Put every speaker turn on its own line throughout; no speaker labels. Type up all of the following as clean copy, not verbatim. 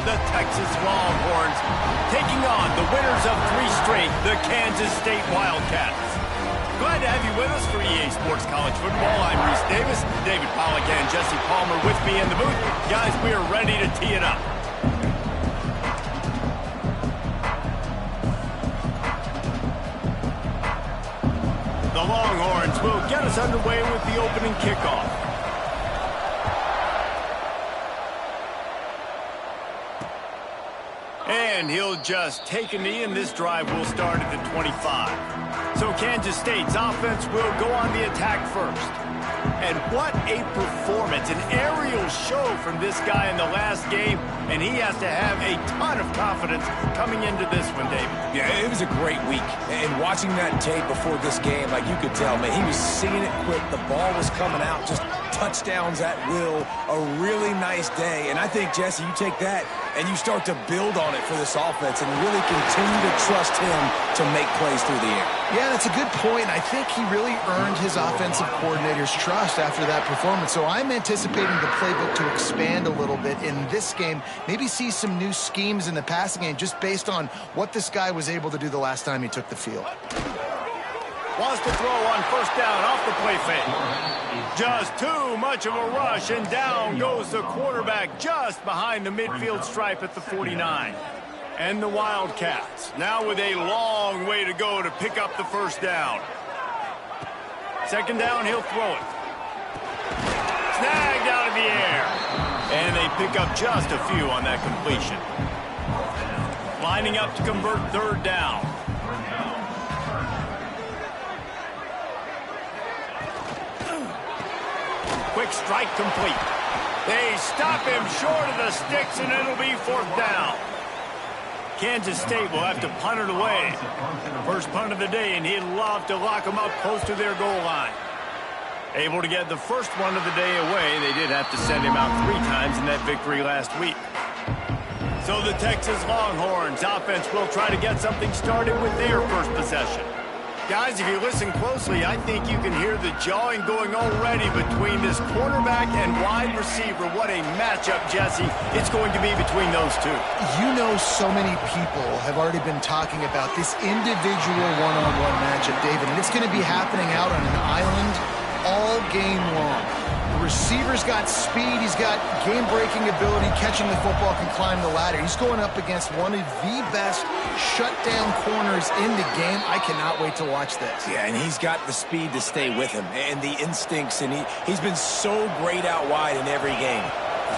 the Texas Longhorns, taking on the winners of 3 straight, the Kansas State Wildcats. Glad to have you with us for EA Sports College Football. I'm Reese Davis, David Pollack and Jesse Palmer with me in the booth. Guys, we are ready to tee it up. The Longhorns will get us underway with the opening kickoff. And he'll just take a knee, and this drive will start at the 25. So Kansas State's offense will go on the attack first. And what a performance, an aerial show from this guy in the last game, and he has to have a ton of confidence coming into this one, David.
Yeah, it was a great week, and watching that tape before this game, like you could tell, man, he was seeing it quick, the ball was coming out, just touchdowns at will, a really nice day. And I think, Jesse, you take that and you start to build on it for this offense and really continue to trust him to make plays through the air.
Yeah, that's a good point. I think he really earned his offensive coordinator's trust after that performance. So I'm anticipating the playbook to expand a little bit in this game, maybe see some new schemes in the passing game just based on what this guy was able to do the last time he took the field.
Wants to throw on first down off the play fake. Just too much of a rush, and down goes the quarterback just behind the midfield stripe at the 49. And the Wildcats, now with a long way to go to pick up the first down. Second down, he'll throw it. Snagged out of the air. And they pick up just a few on that completion. Lining up to convert third down. Quick strike complete. They stop him short of the sticks, and it'll be fourth down. Kansas State will have to punt it away. First punt of the day, and he'd love to lock them up close to their goal line. Able to get the first one of the day away. They did have to send him out 3 times in that victory last week. So the Texas Longhorns offense will try to get something started with their first possession. Guys, if you listen closely, I think you can hear the jawing going already between this quarterback and wide receiver. What a matchup, Jesse, it's going to be between those two.
You know, so many people have already been talking about this individual one-on-one matchup, David, and it's going to be happening out on an island all game long. The receiver's got speed, he's got game-breaking ability, catching the football, can climb the ladder. He's going up against one of the best shutdown corners in the game. I cannot wait to watch this.
Yeah, and he's got the speed to stay with him and the instincts, and he's been so great out wide in every game.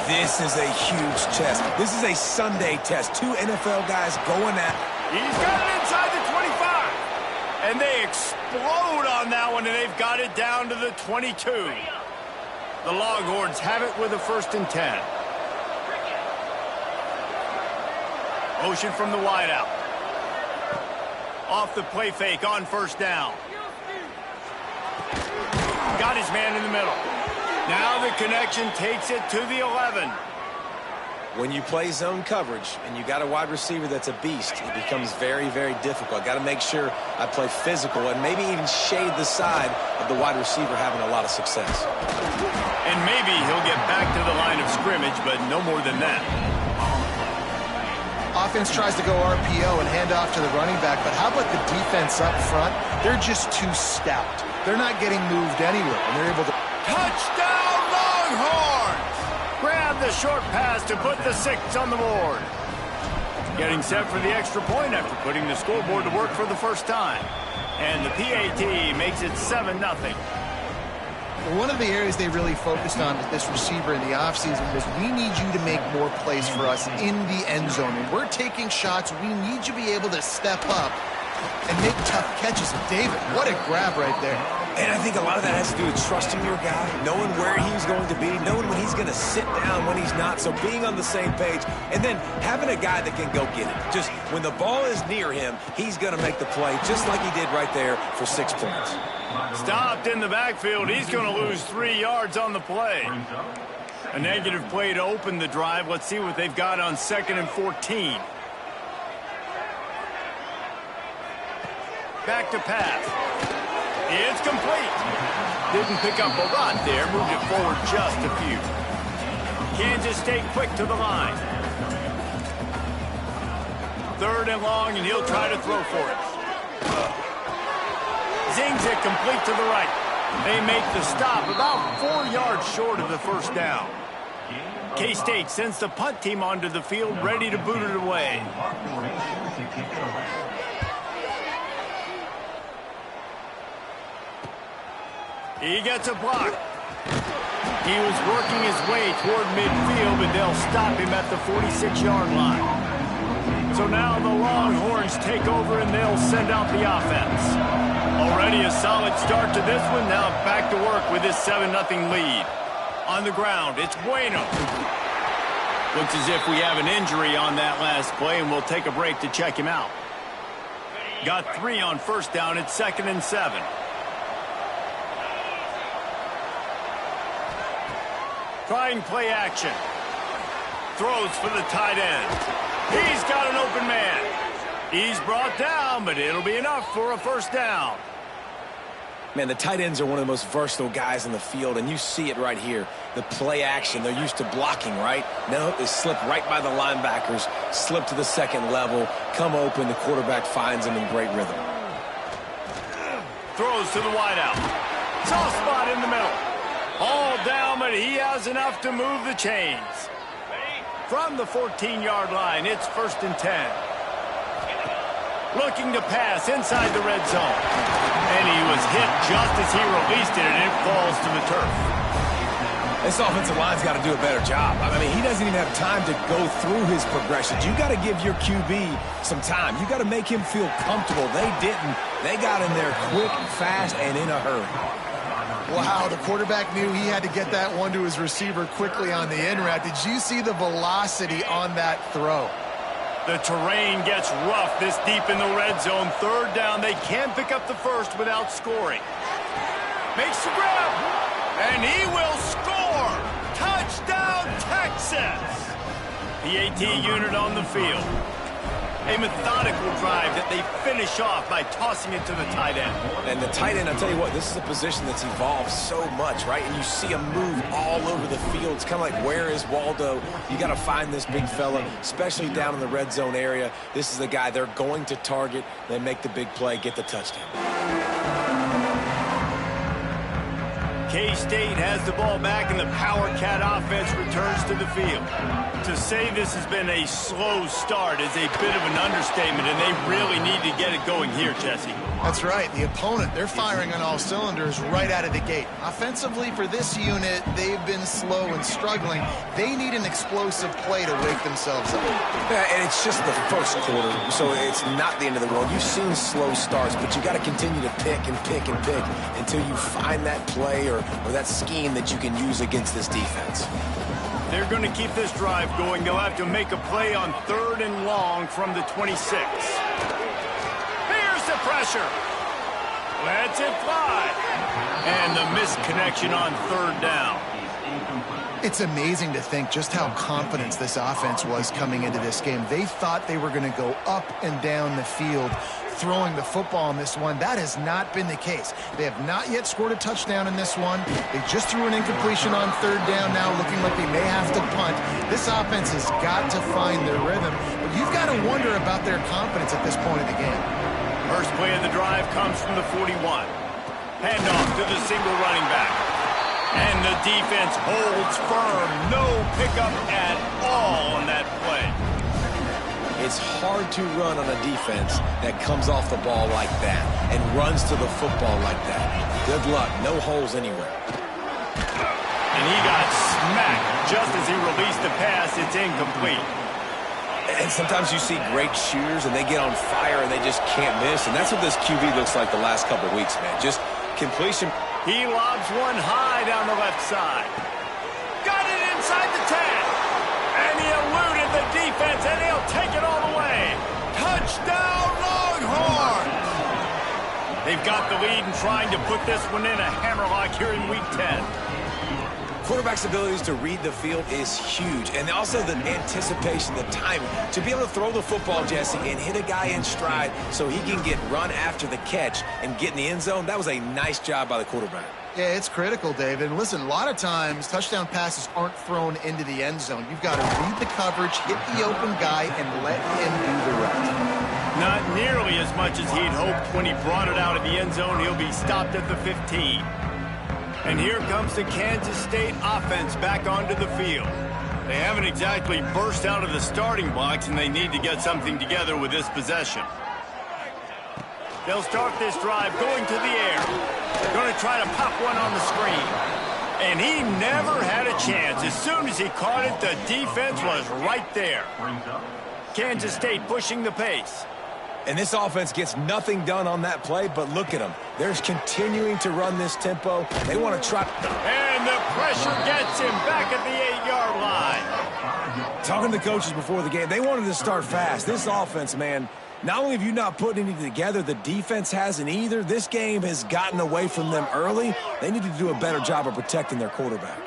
This is a huge test. This is a Sunday test. 2 NFL guys going at it.
He's got it inside the 25. And they explode on that one, and they've got it down to the 22. The Longhorns have it with a 1st and 10. Motion from the wideout. Off the play fake on first down. Got his man in the middle. Now the connection takes it to the 11.
When you play zone coverage and you got a wide receiver that's a beast, it becomes very, very difficult. Got to make sure I play physical and maybe even shade the side of the wide receiver having a lot of success.
And maybe he'll get back to the line of scrimmage, but no more than that.
Offense tries to go RPO and hand off to the running back, but how about the defense up front? They're just too stout. They're not getting moved anywhere, and they're able to...
Touchdown, Longhorns! Grab the short pass to put the 6 on the board. Getting set for the extra point after putting the scoreboard to work for the first time. And the PAT makes it 7-0.
One of the areas they really focused on with this receiver in the offseason was we need you to make more plays for us in the end zone. And we're taking shots. We need you to be able to step up and make tough catches. And David, what a grab right there.
And I think a lot of that has to do with trusting your guy, knowing where he's going to be, knowing when he's going to sit down, when he's not. So being on the same page, and then having a guy that can go get it. Just when the ball is near him, he's going to make the play, just like he did right there for 6 points.
Stopped in the backfield. He's going to lose 3 yards on the play. A negative play to open the drive. Let's see what they've got on 2nd and 14. Back to pass. It's complete. Didn't pick up a lot there. Moved it forward just a few. Kansas State quick to the line. 3rd and long, and he'll try to throw for it. Zings it complete to the right. They make the stop about 4 yards short of the first down. K-State sends the punt team onto the field, ready to boot it away. He gets a block. He was working his way toward midfield, but they'll stop him at the 46-yard line. So now the Longhorns take over, and they'll send out the offense. Already a solid start to this one. Now back to work with this 7-0 lead. On the ground, it's Bueno. Looks as if we have an injury on that last play, and we'll take a break to check him out. Got 3 on first down. It's 2nd and 7. Trying play action. Throws for the tight end. He's got an open man. He's brought down, but it'll be enough for a first down.
Man, the tight ends are one of the most versatile guys in the field, and you see it right here. The play action, they're used to blocking, right? No, they slip right by the linebackers, slip to the second level, come open, the quarterback finds them in great rhythm.
Throws to the wideout. Soft spot in the middle. All down, but he has enough to move the chains. From the 14-yard line, it's 1st and 10. Looking to pass inside the red zone. And he was hit just as he released it, and it falls to the turf.
This offensive line's got to do a better job. I mean, he doesn't even have time to go through his progressions. You got to give your QB some time. You got to make him feel comfortable. They didn't. They got in there quick, fast, and in a hurry.
Wow, the quarterback knew he had to get that one to his receiver quickly on the in route. Did you see the velocity on that throw?
The terrain gets rough this deep in the red zone. 3rd down, they can't pick up the first without scoring. Makes the grab, and he will score. Touchdown, Texas. PAT unit on the field. A methodical drive that they finish off by tossing it to the tight end.
And the tight end, I'll tell you what, this is a position that's evolved so much, right? And you see him move all over the field. It's kind of like, where is Waldo? You got to find this big fella, especially down in the red zone area. This is the guy they're going to target. They make the big play, get the touchdown.
K-State has the ball back, and the Power Cat offense returns to the field. To say this has been a slow start is a bit of an understatement, and they really need to get it going here, Jesse.
That's right. The opponent, they're firing on all cylinders right out of the gate. Offensively, for this unit, they've been slow and struggling. They need an explosive play to wake themselves up.
Yeah, and it's just the first quarter, so it's not the end of the world. You've seen slow starts, but you got to continue to pick and pick and pick until you find that play or that scheme that you can use against this defense.
They're going to keep this drive going. They'll have to make a play on 3rd and long from the 26. Here's the pressure. Lets it fly. And the missed connection on 3rd down.
It's amazing to think just how confident this offense was coming into this game. They thought they were going to go up and down the field throwing the football in this one. That has not been the case. They have not yet scored a touchdown in this one. They just threw an incompletion on 3rd down now, looking like they may have to punt. This offense has got to find their rhythm, but you've got to wonder about their confidence at this point of the game.
First play of the drive comes from the 41. Handoff to the single running back. And the defense holds firm. No pickup at all on that play.
It's hard to run on a defense that comes off the ball like that and runs to the football like that. Good luck. No holes anywhere.
And he got smacked just as he released the pass. It's incomplete.
And sometimes you see great shooters and they get on fire and they just can't miss. And that's what this QB looks like the last couple of weeks, man. Just completion.
He lobs one high down the left side. Got it inside the 10. And he eluded the defense, and he'll take it all the way. Touchdown, Longhorns! They've got the lead and trying to put this one in a hammerlock here in Week 10.
Quarterback's abilities to read the field is huge. And also the anticipation, the timing. To be able to throw the football, Jesse, and hit a guy in stride so he can get run after the catch and get in the end zone, that was a nice job by the quarterback.
Yeah, it's critical, David. And listen, a lot of times touchdown passes aren't thrown into the end zone. You've got to read the coverage, hit the open guy, and let him do the rest.
Not nearly as much as he'd hoped when he brought it out of the end zone. He'll be stopped at the 15. And here comes the Kansas State offense back onto the field. They haven't exactly burst out of the starting blocks, and they need to get something together with this possession. They'll start this drive going to the air. Going to try to pop one on the screen. And he never had a chance. As soon as he caught it, the defense was right there. Kansas State pushing the pace.
And this offense gets nothing done on that play, but look at them. They're continuing to run this tempo. They want to try.
And the pressure gets him back at the 8-yard line.
Talking to the coaches before the game, they wanted to start fast. This offense, man, not only have you not put anything together, the defense hasn't either. This game has gotten away from them early. They need to do a better job of protecting their quarterback.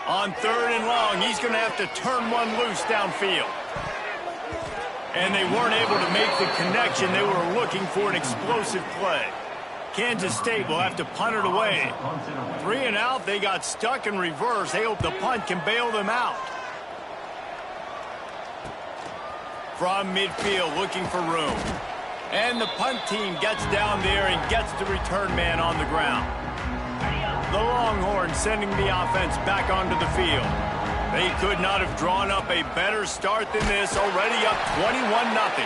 On 3rd and long, he's going to have to turn one loose downfield. And they weren't able to make the connection. They were looking for an explosive play. Kansas State will have to punt it away. 3 and out, they got stuck in reverse. They hope the punt can bail them out. From midfield, looking for room. And the punt team gets down there and gets the return man on the ground. The Longhorns sending the offense back onto the field. They could not have drawn up a better start than this, already up 21-0.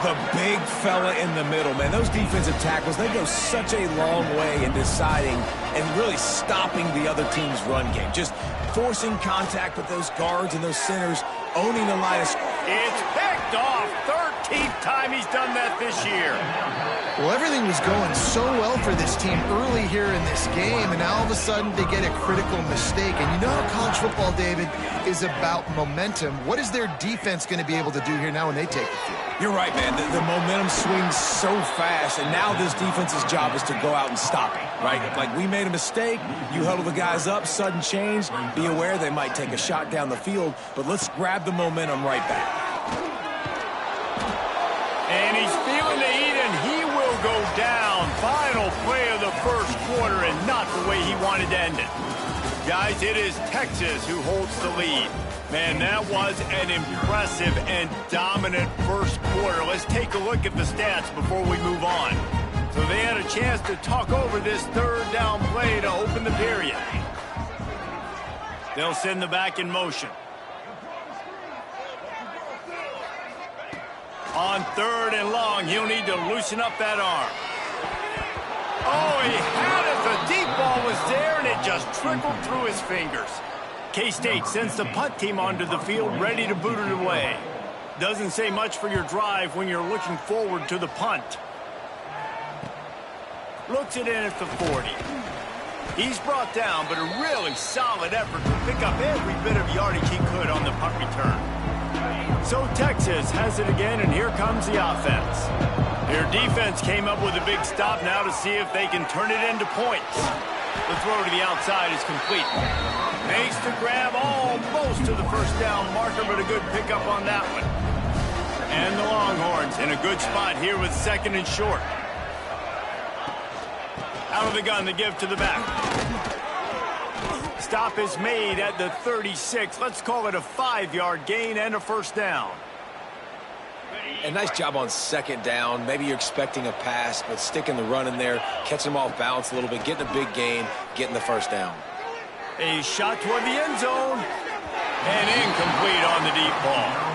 The big fella in the middle, man. Those defensive tackles, they go such a long way in deciding and really stopping the other team's run game. Just forcing contact with those guards and those centers, owning the line of scrimmage.
It's picked off. 13th time he's done that this year.
Well, everything was going so well for this team early here in this game, and now all of a sudden they get a critical mistake. And you know how college football, David, is about momentum. What is their defense going to be able to do here now when they take the field?
You're right, man. The momentum swings so fast, and now this defense's job is to go out and stop it, right? Like, we made a mistake, you huddle the guys up, sudden change, be aware they might take a shot down the field, but let's grab the momentum right back.
And he's feeling the heat, and he will go down. Final play of the first quarter, and not the way he wanted to end it. Guys, it is Texas who holds the lead. Man, that was an impressive and dominant first quarter. Let's take a look at the stats before we move on. So they had a chance to talk over this 3rd down play to open the period. They'll send the back in motion. On 3rd and long, he'll need to loosen up that arm. Oh, he had it. The deep ball was there, and it just trickled through his fingers. K-State sends the punt team onto the field, ready to boot it away. Doesn't say much for your drive when you're looking forward to the punt. Looks it in at the 40. He's brought down, but a really solid effort to pick up every bit of yardage he could on the punt return. So Texas has it again, and here comes the offense. Their defense came up with a big stop now to see if they can turn it into points. The throw to the outside is complete. Makes the grab almost to the first down marker, but a good pickup on that one. And the Longhorns in a good spot here with 2nd and short. Out of the gun, the give to the back. Stop is made at the 36. Let's call it a 5-yard gain and a first down.
A nice job on 2nd down. Maybe you're expecting a pass, but sticking the run in there, catching them off balance a little bit, getting a big gain, getting the first down.
A shot toward the end zone, and incomplete on the deep ball.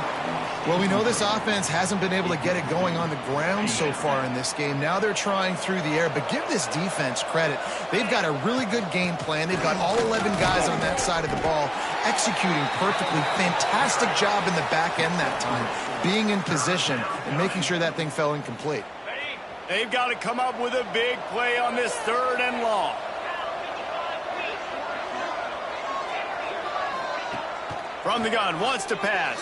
Well, we know this offense hasn't been able to get it going on the ground so far in this game. Now they're trying through the air, but give this defense credit. They've got a really good game plan. They've got all 11 guys on that side of the ball executing perfectly. Fantastic job in the back end that time, being in position and making sure that thing fell incomplete.
They've got to come up with a big play on this 3rd and long. From the gun, wants to pass.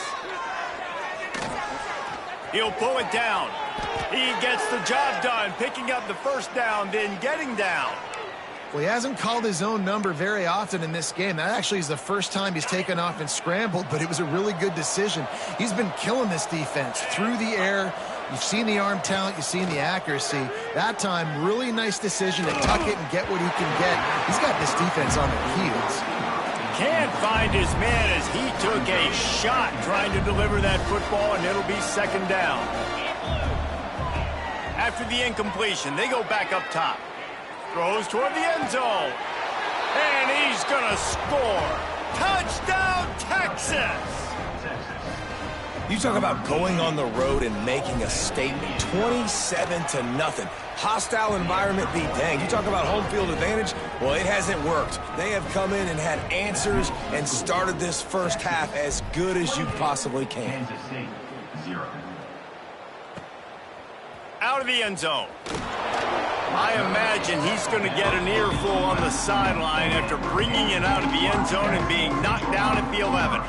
He'll pull it down. He gets the job done, picking up the first down, then getting down.
Well, he hasn't called his own number very often in this game. That actually is the first time he's taken off and scrambled, but it was a really good decision. He's been killing this defense through the air, You've seen the arm talent, you've seen the accuracy. That time, really nice decision to tuck it and get what he can get. He's got this defense on their heels.
Can't find his man as he took a shot trying to deliver that football, and it'll be second down. After the incompletion, they go back up top. Throws toward the end zone. And he's going to score. Touchdown, Texas!
You talk about going on the road and making a statement. 27-0. Hostile environment be danged. You talk about home field advantage. Well, it hasn't worked. They have come in and had answers and started this first half as good as you possibly can.
Out of the end zone. I imagine he's going to get an earful on the sideline after bringing it out of the end zone and being knocked down at the 11.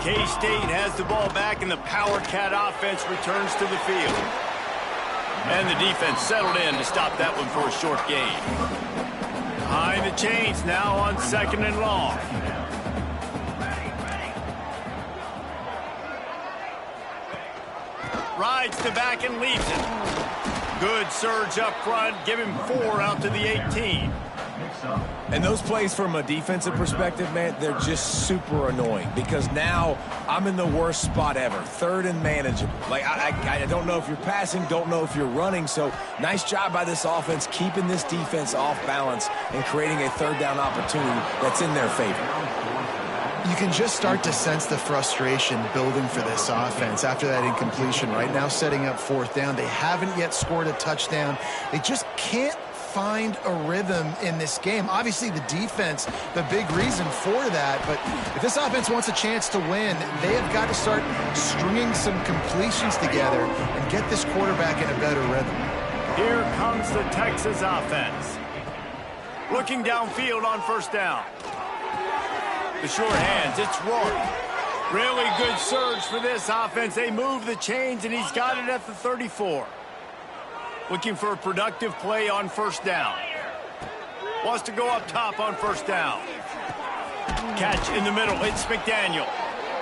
K-State has the ball back, and the Power Cat offense returns to the field. And the defense settled in to stop that one for a short gain. Behind the chains now on 2nd and long. Rides the back and leaves it. Good surge up front. Give him 4 out to the 18.
And those plays from a defensive perspective, man, they're just super annoying because now I'm in the worst spot ever. 3rd and manageable. Like, I don't know if you're passing, don't know if you're running. So nice job by this offense keeping this defense off balance and creating a 3rd down opportunity that's in their favor.
You can just start to sense the frustration building for this offense after that incompletion. Right now setting up 4th down. They haven't yet scored a touchdown. They just can't find a rhythm in this game. Obviously, the defense, the big reason for that. But if this offense wants a chance to win, they have got to start stringing some completions together and get this quarterback in a better rhythm.
Here comes the Texas offense. Looking downfield on 1st down. The short hands, it's Rourke. Really good surge for this offense. They move the chains, and he's got it at the 34. Looking for a productive play on 1st down. Wants to go up top on 1st down. Catch in the middle, it's McDaniel.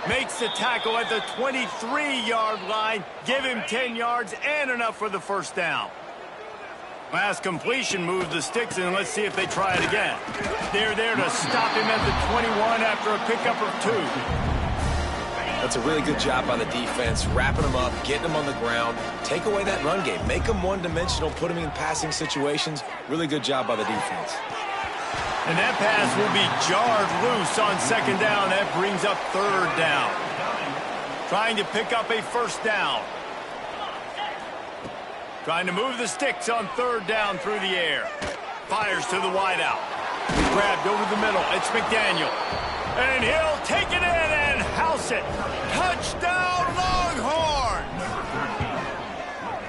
Makes the tackle at the 23-yard line. Give him 10 yards and enough for the 1st down. Last completion moved the sticks, and let's see if they try it again. They're there to stop him at the 21 after a pickup of 2.
That's a really good job by the defense, wrapping them up, getting them on the ground, take away that run game, make them one-dimensional, put them in passing situations. Really good job by the defense.
And that pass will be jarred loose on 2nd down. That brings up 3rd down. Trying to pick up a 1st down. Trying to move the sticks on 3rd down through the air. Fires to the wideout. Grabbed over the middle. It's McDaniel. And he'll take it in and house it. Touchdown, Longhorn!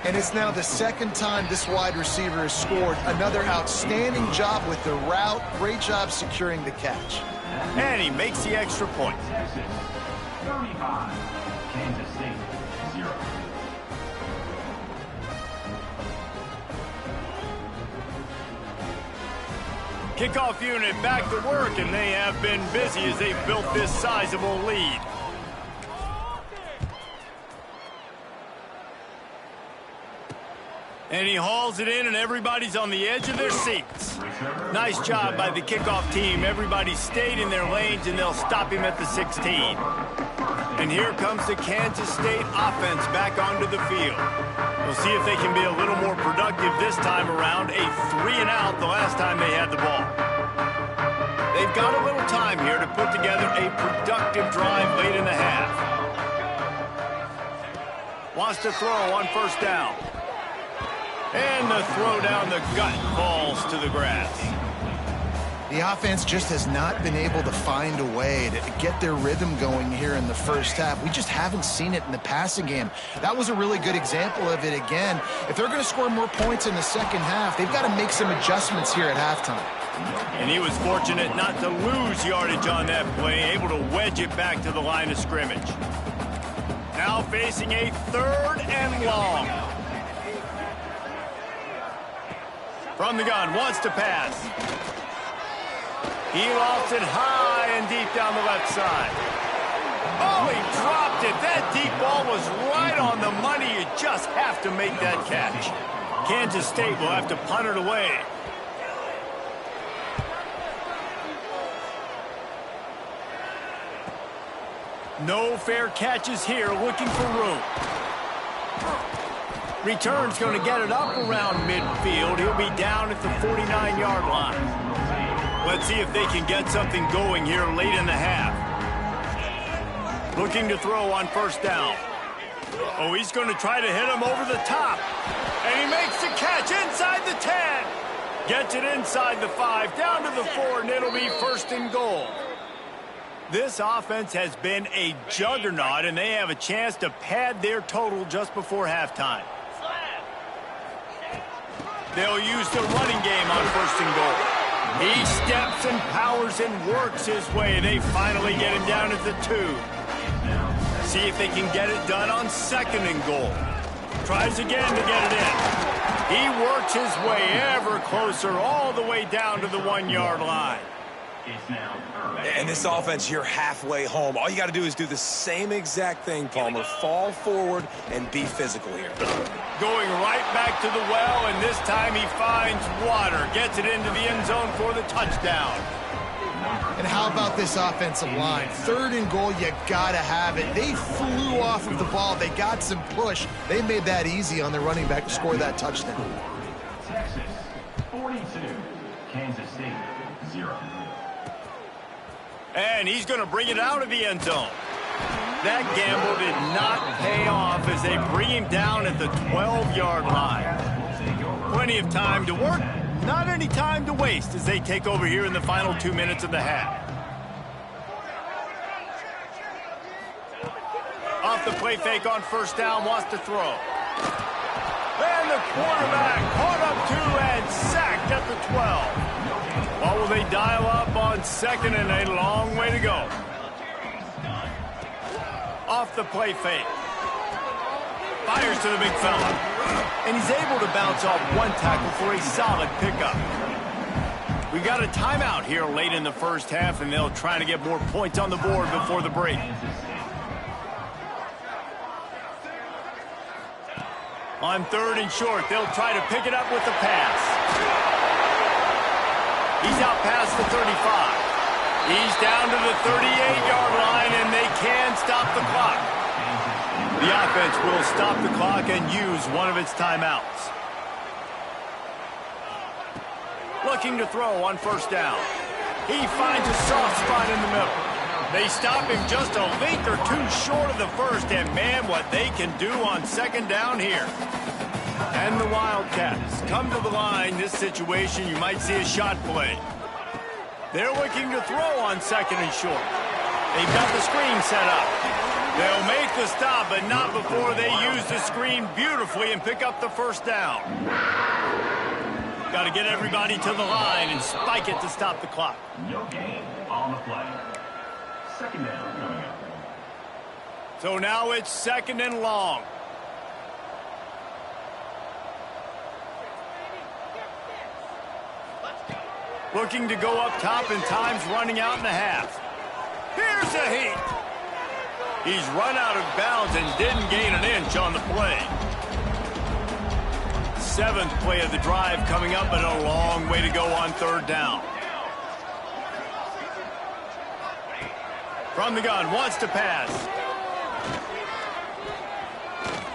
And it's now the 2nd time this wide receiver has scored. Another outstanding job with the route. Great job securing the catch.
And he makes the extra point.
35, Kansas State, 0.
Kickoff unit back to work, and they have been busy as they've built this sizable lead. And he hauls it in, and everybody's on the edge of their seats. Nice job by the kickoff team. Everybody stayed in their lanes, and they'll stop him at the 16. And here comes the Kansas State offense back onto the field. We'll see if they can be a little more productive this time around. A 3-and-out the last time they had the ball. They've got a little time here to put together a productive drive late in the half. Wants to throw on 1st down. And the throw down the gut falls to the grass.
The offense just has not been able to find a way to get their rhythm going here in the first half. We just haven't seen it in the passing game. That was a really good example of it again. If they're going to score more points in the second half, they've got to make some adjustments here at halftime.
And he was fortunate not to lose yardage on that play, able to wedge it back to the line of scrimmage. Now facing a 3rd and long. From the gun, wants to pass. He lofts it high and deep down the left side. Oh, he dropped it. That deep ball was right on the money. You just have to make that catch. Kansas State will have to punt it away. No fair catches here, looking for room. Return's going to get it up around midfield. He'll be down at the 49-yard line. Let's see if they can get something going here late in the half. Looking to throw on first down. Oh, he's going to try to hit him over the top. And he makes the catch inside the 10. Gets it inside the 5, down to the 4, and it'll be first and goal. This offense has been a juggernaut, and they have a chance to pad their total just before halftime. They'll use the running game on first and goal. He steps and powers and works his way. They finally get him down at the 2. See if they can get it done on second and goal. Tries again to get it in. He works his way ever closer all the way down to the 1-yard line.
And this offense, you're halfway home. All you got to do is do the same exact thing, Palmer. Fall forward and be physical here.
Going right back to the well, and this time he finds water. Gets it into the end zone for the touchdown.
And how about this offensive line? Third and goal, you gotta have it. They flew off of the ball. They got some push. They made that easy on their running back to score that touchdown.
Texas 42, Kansas State 0.
And he's going to bring it out of the end zone. That gamble did not pay off as they bring him down at the 12-yard line. Plenty of time to work, not any time to waste as they take over here in the final 2 minutes of the half. Off the play fake on first down, wants to throw. And the quarterback caught up to and sacked at the 12. What will they dial up on second and a long way to go? Off the play fake. Fires to the big fella. And he's able to bounce off one tackle for a solid pickup. We got a timeout here late in the first half, and they'll try to get more points on the board before the break. On third and short, they'll try to pick it up with the pass. He's out past the 35. He's down to the 38-yard line, and they can stop the clock. The offense will stop the clock and use one of its timeouts. Looking to throw on first down. He finds a soft spot in the middle. They stop him just a link or two short of the first, and man, what they can do on second down here. And the Wildcats come to the line. This situation, you might see a shot play. They're looking to throw on second and short. They've got the screen set up. They'll make the stop, but not before they use the screen beautifully and pick up the first down. Got to get everybody to the line and spike it to stop the clock.
No gain on the play. Second down coming up.
So now it's second and long. Looking to go up top, and time's running out in the half. Here's a heat. He's run out of bounds and didn't gain an inch on the play. Seventh play of the drive coming up, and a long way to go on third down. From the gun, wants to pass.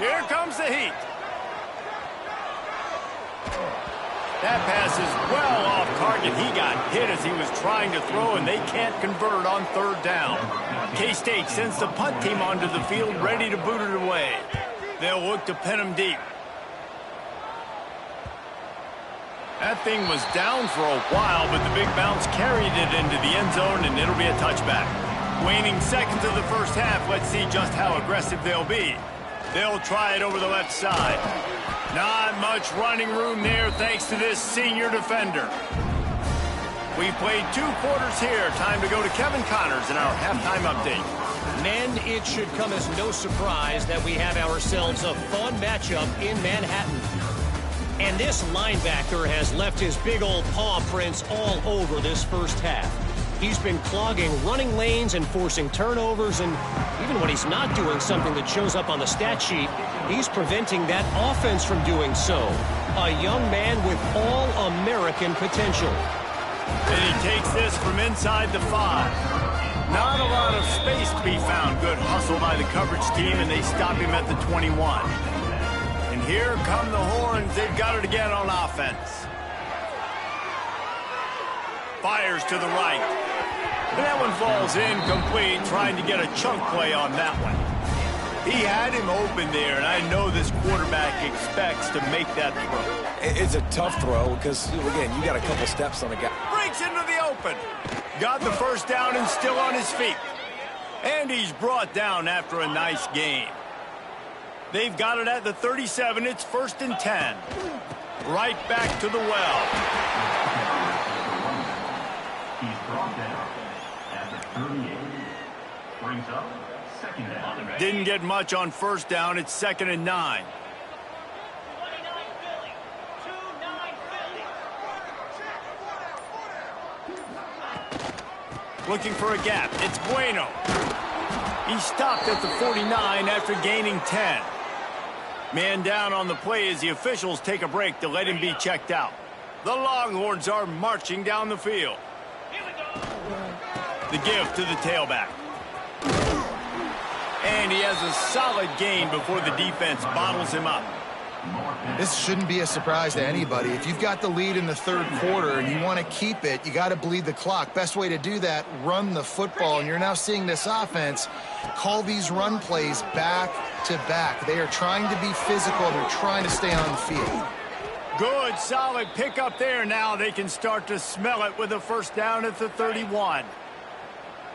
Here comes the heat. That pass is well off target. He got hit as he was trying to throw, and they can't convert on third down. K-State sends the punt team onto the field, ready to boot it away. They'll look to pin him deep. That thing was down for a while, but the big bounce carried it into the end zone, and it'll be a touchback. Waning seconds of the first half, let's see just how aggressive they'll be. They'll try it over the left side. Not much running room there thanks to this senior defender. We've played 2 quarters here. Time to go to Kevin Connors in our halftime update.
Men, it should come as no surprise that we have ourselves a fun matchup in Manhattan. And this linebacker has left his big old paw prints all over this first half. He's been clogging running lanes and forcing turnovers, and even when he's not doing something that shows up on the stat sheet, he's preventing that offense from doing so. A young man with all-American potential.
And he takes this from inside the 5. Not a lot of space to be found. Good hustle by the coverage team, and they stop him at the 21. And here come the Horns. They've got it again on offense. Fires to the right. And that one falls incomplete, trying to get a chunk play on that one. He had him open there, and I know this quarterback expects to make that throw.
It's a tough throw because, again, you got a couple steps on the guy.
Breaks into the open. Got the first down and still on his feet. And he's brought down after a nice game. They've got it at the 37. It's 1st and 10. Right back to the well.
He's brought down at the 38. Brings up 2nd down.
Didn't get much on 1st down. It's 2nd and 9. Looking for a gap. It's Bueno. He stopped at the 49 after gaining 10. Man down on the play as the officials take a break to let him be checked out. The Longhorns are marching down the field. The give to the tailback. And he has a solid gain before the defense bottles him up.
This shouldn't be a surprise to anybody. If you've got the lead in the 3rd quarter and you want to keep it, you got to bleed the clock. Best way to do that, run the football. And you're now seeing this offense call these run plays back to back. They are trying to be physical. They're trying to stay on the field.
Good, solid pickup there. Now they can start to smell it with a 1st down at the 31.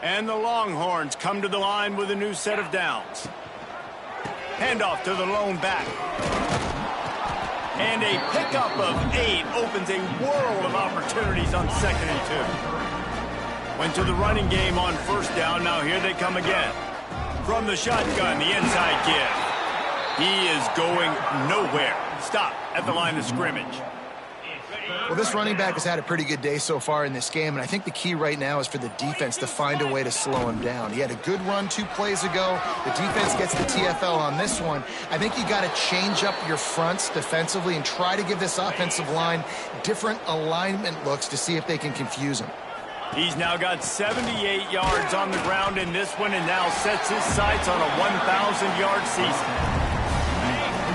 And the Longhorns come to the line with a new set of downs. Handoff to the lone back. And a pickup of 8 opens a world of opportunities on 2nd and 2. Went to the running game on 1st down. Now here they come again. From the shotgun, the inside give. He is going nowhere. Stop at the line of scrimmage.
Well, this running back has had a pretty good day so far in this game, and I think the key right now is for the defense to find a way to slow him down. He had a good run 2 plays ago. The defense gets the TFL on this one. I think you got to change up your fronts defensively and try to give this offensive line different alignment looks to see if they can confuse him.
He's now got 78 yards on the ground in this one and now sets his sights on a 1,000-yard season.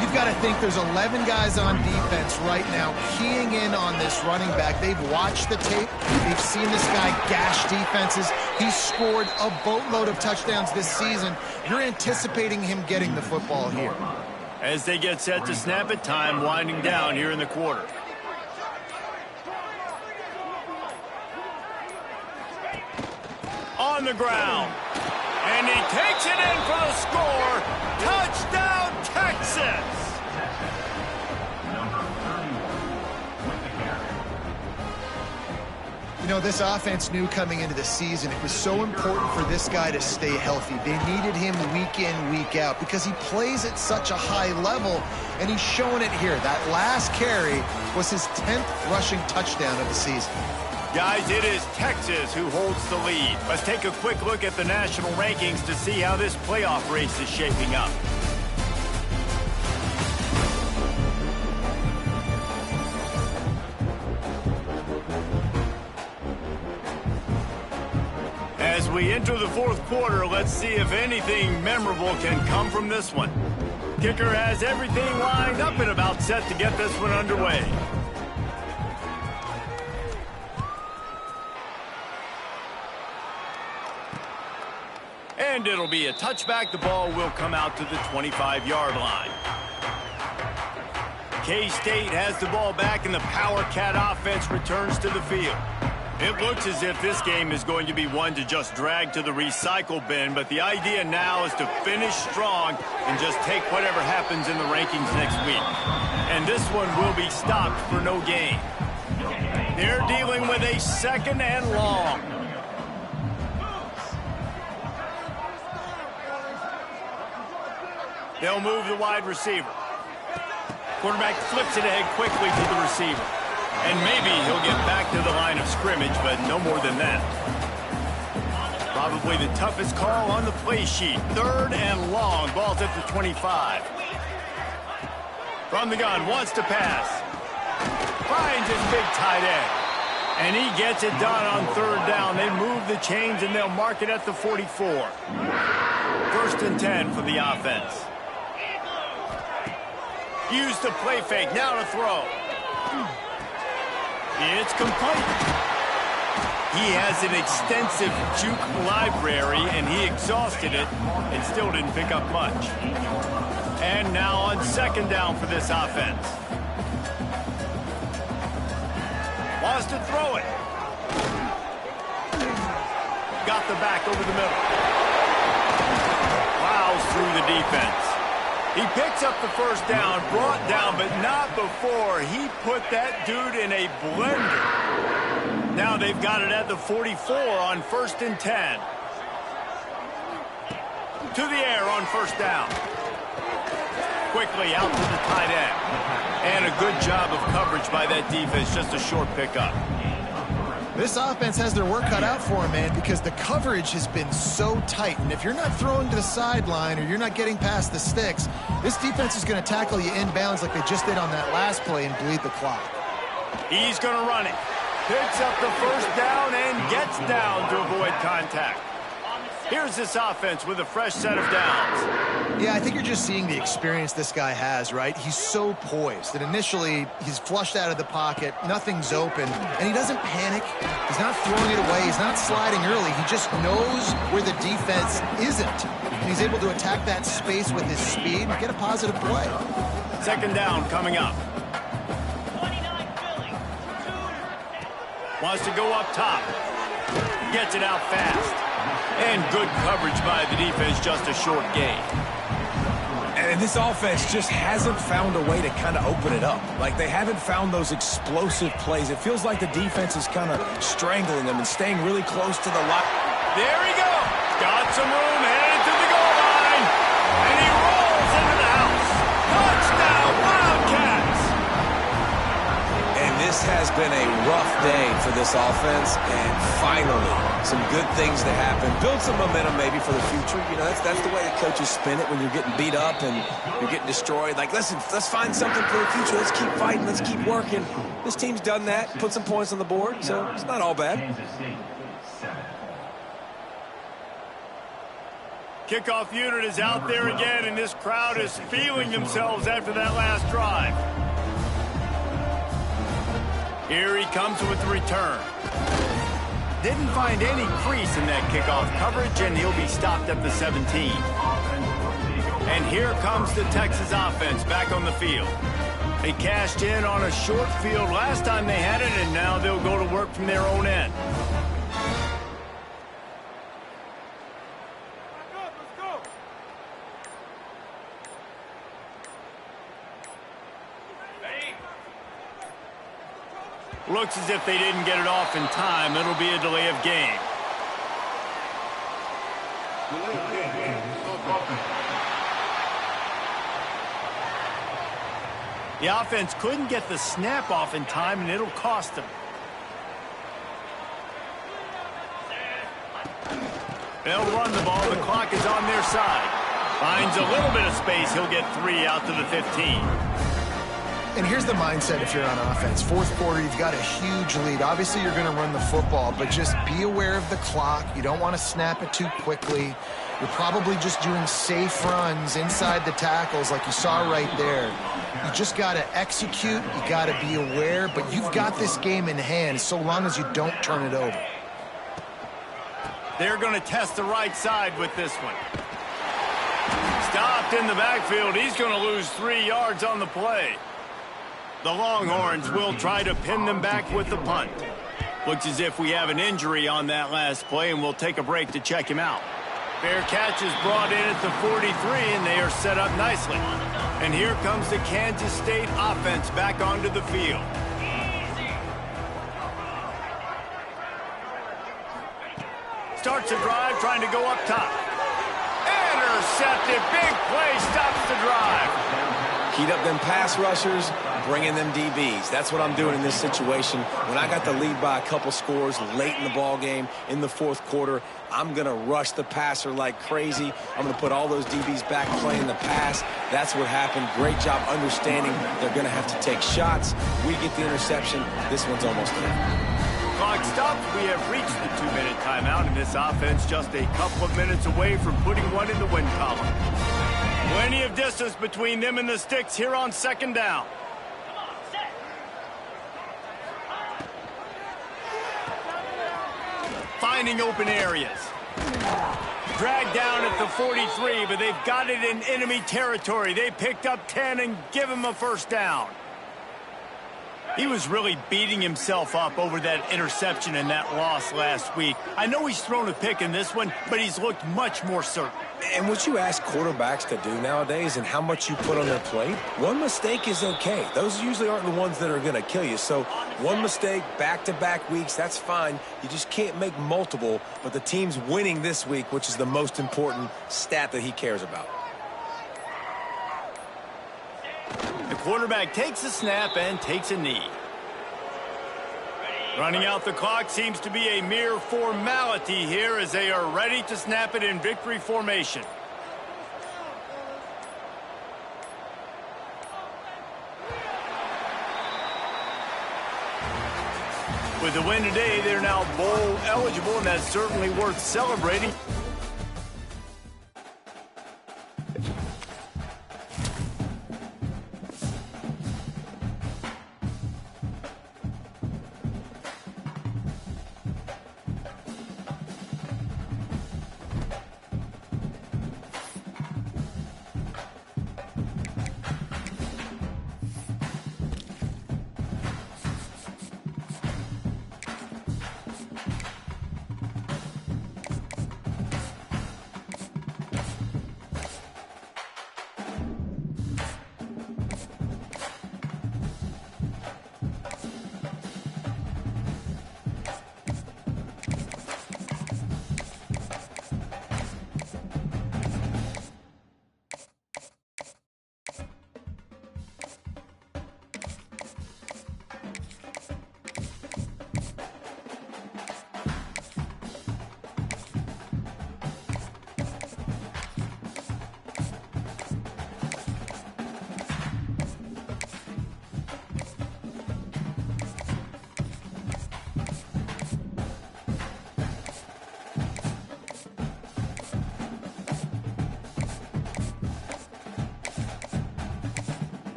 You've got to think there's 11 guys on defense right now keying in on this running back. They've watched the tape. They've seen this guy gash defenses. He's scored a boatload of touchdowns this season. You're anticipating him getting the football here.
As they get set to snap it, time winding down here in the quarter. On the ground. And he takes it in for the score. Touchdown, Texas!
You know, this offense knew coming into the season it was so important for this guy to stay healthy. They needed him week in, week out because he plays at such a high level, and he's showing it here. That last carry was his 10th rushing touchdown of the season.
Guys, it is Texas who holds the lead. Let's take a quick look at the national rankings to see how this playoff race is shaping up. As we enter the 4th quarter, let's see if anything memorable can come from this one. Kicker has everything lined up and about set to get this one underway. And it'll be a touchback. The ball will come out to the 25-yard line. K-State has the ball back, and the Power Cat offense returns to the field. It looks as if this game is going to be one to just drag to the recycle bin, but the idea now is to finish strong and just take whatever happens in the rankings next week. And this one will be stopped for no gain. They're dealing with a 2nd and long. They'll move the wide receiver. Quarterback flips it ahead quickly to the receiver. And maybe he'll get back to the line of scrimmage, but no more than that. Probably the toughest call on the play sheet. 3rd and long. Ball's at the 25. From the gun, wants to pass. Finds his big tight end. And he gets it done on 3rd down. They move the chains, and they'll mark it at the 44. 1st and 10 for the offense. Use the play fake. Now to throw. It's complete. He has an extensive juke library, and he exhausted it and still didn't pick up much. And now on 2nd down for this offense. Wants to throw it. Got the back over the middle. Plows through the defense. He picks up the 1st down, brought down, but not before he put that dude in a blender. Now they've got it at the 44 on 1st and 10. To the air on 1st down. Quickly out to the tight end. And a good job of coverage by that defense, just a short pickup.
This offense has their work cut out for them, man, because the coverage has been so tight. And if you're not throwing to the sideline or you're not getting past the sticks, this defense is going to tackle you inbounds like they just did on that last play and bleed the clock.
He's going to run it. Picks up the 1st down and gets down to avoid contact. Here's this offense with a fresh set of downs.
Yeah, I think you're just seeing the experience this guy has, right? He's so poised that initially he's flushed out of the pocket, nothing's open, and he doesn't panic. He's not throwing it away. He's not sliding early. He just knows where the defense isn't, and he's able to attack that space with his speed and get a positive play.
2nd down coming up. Wants to go up top. Gets it out fast. And good coverage by the defense, just a short gain.
And this offense just hasn't found a way to kind of open it up. Like, they haven't found those explosive plays. It feels like the defense is kind of strangling them and staying really close to the line.
There he goes. Got some room, headed to the goal line. And he rolls into the house. Touchdown, Wildcats.
And this has been a rough day for this offense, and finally some good things to happen. Build some momentum maybe for the future. You know, that's the way the coaches spin it when you're getting beat up and you're getting destroyed. Like, listen, let's find something for the future. Let's keep fighting. Let's keep working. This team's done that, put some points on the board, so it's not all bad.
Kickoff unit is out there again, and this crowd is feeling themselves after that last drive. Here he comes with the return. Didn't find any crease in that kickoff coverage, and he'll be stopped at the 17. And here comes the Texas offense back on the field. They cashed in on a short field last time they had it, and now they'll go to work from their own end. Looks as if they didn't get it off in time. It'll be a delay of game. The offense couldn't get the snap off in time, and it'll cost them. They'll run the ball. The clock is on their side. Finds a little bit of space. He'll get 3 out to the 15.
And here's the mindset if you're on offense. 4th quarter, you've got a huge lead. Obviously, you're going to run the football, but just be aware of the clock. You don't want to snap it too quickly. You're probably just doing safe runs inside the tackles like you saw right there. You just got to execute. You got to be aware, but you've got this game in hand so long as you don't turn it over.
They're going to test the right side with this one. Stopped in the backfield. He's going to lose 3 yards on the play. The Longhorns will try to pin them back with the punt. Looks as if we have an injury on that last play, and we'll take a break to check him out. Fair catch is brought in at the 43, and they are set up nicely. And here comes the Kansas State offense back onto the field. Starts the drive, trying to go up top. Intercepted. Big play stops the drive.
Heat up them pass rushers, bring in them DBs. That's what I'm doing in this situation. When I got the lead by a couple scores late in the ball game in the fourth quarter, I'm going to rush the passer like crazy. I'm going to put all those DBs back playing the pass. That's what happened. Great job understanding they're going to have to take shots. We get the interception. This one's almost in.
Clock stops. We have reached the 2-minute timeout, and this offense just a couple of minutes away from putting one in the win column. Plenty of distance between them and the sticks here on second down. Finding open areas. Dragged down at the 43, but they've got it in enemy territory. They picked up 10 and give him a first down. He was really beating himself up over that interception and that loss last week. I know he's thrown a pick in this one, but he's looked much more certain.
And what you ask quarterbacks to do nowadays and how much you put on their plate, one mistake is okay. Those usually aren't the ones that are going to kill you. So one mistake, back-to-back weeks, that's fine. You just can't make multiple. But the team's winning this week, which is the most important stat that he cares about.
The quarterback takes a snap and takes a knee. Running out the clock seems to be a mere formality here as they are ready to snap it in victory formation. With the win today, they're now bowl eligible, and that's certainly worth celebrating.